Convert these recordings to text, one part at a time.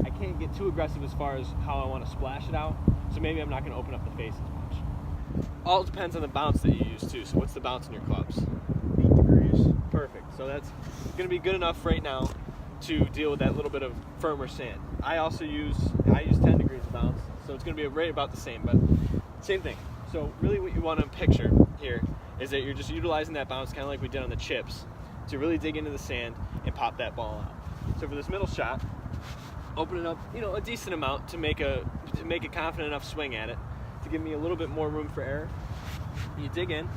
I can't get too aggressive as far as how I want to splash it out. So maybe I'm not going to open up the face as much. All depends on the bounce that you use too. So what's the bounce in your clubs? 8 degrees. Perfect. So that's going to be good enough right now to deal with that little bit of firmer sand. I use 10 degrees of bounce, so it's going to be right about the same, but same thing. So really what you want to picture here is that you're just utilizing that bounce kind of like we did on the chips to really dig into the sand and pop that ball out. So for this middle shot, open it up, a decent amount to make a confident enough swing at it to give me a little bit more room for error. You dig in,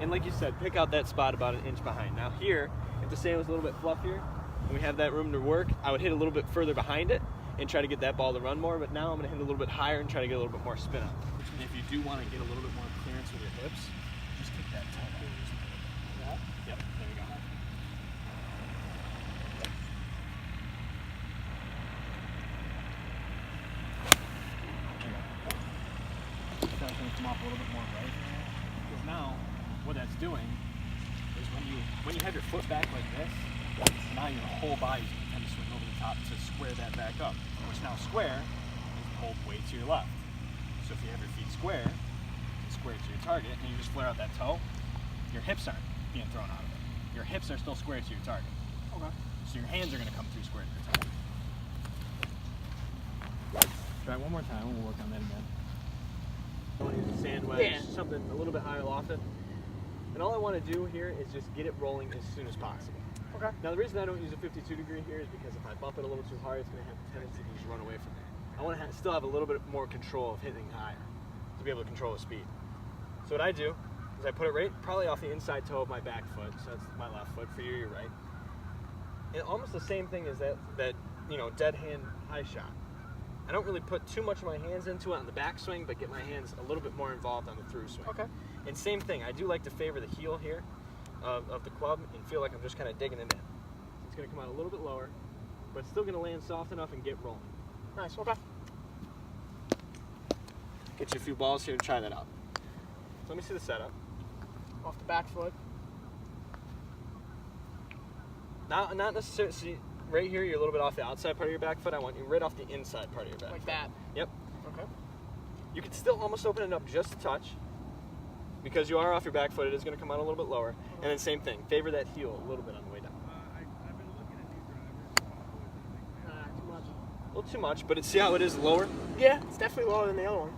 and like you said, pick out that spot about an inch behind. Now here, if the sand was a little bit fluffier and we have that room to work, I would hit a little bit further behind it and try to get that ball to run more, but now I'm going to hit a little bit higher and try to get a little bit more spin up. And if you do want to get a little bit more clearance with your hips, just kick that toe back. Yep, there you go. That's going to come off a little bit more right. Because now, what that's doing is when you have your foot back like this, now your whole body's going to tend to swing over the top to square that back up. Which now square is pulled way to your left. So if you have your feet square to your target, and you just flare out that toe, your hips aren't being thrown out of it. Your hips are still square to your target. Okay. So your hands are going to come through square to your target. Try it one more time, we'll work on that again. I want to use a sand wedge, something a little bit higher lofted. And all I want to do here is just get it rolling as soon as possible. Okay. Now the reason I don't use a 52 degree here is because if I bump it a little too hard, it's going to have a tendency to just run away from me. I want to still have a little bit more control of hitting higher to be able to control the speed. So what I do is I put it right probably off the inside toe of my back foot, so that's my left foot, for you, your right. And almost the same thing as that dead hand high shot. I don't really put too much of my hands into it on the back swing, but get my hands a little bit more involved on the through swing. Okay. And same thing, I do like to favor the heel here of the club and feel like I'm just kind of digging it in. It's going to come out a little bit lower, but it's still going to land soft enough and get rolling. Nice, okay. Get you a few balls here and try that out. So let me see the setup. Off the back foot. Not necessarily, see, right here you're a little bit off the outside part of your back foot. I want you right off the inside part of your back Like foot. that? Yep. Okay. You can still almost open it up just a touch. Because you are off your back foot, it is going to come out a little bit lower. And then same thing, favor that heel a little bit on the way down. I've been looking at these drivers. Too much. A little too much, but see how it is lower? Yeah, it's definitely lower than the other one.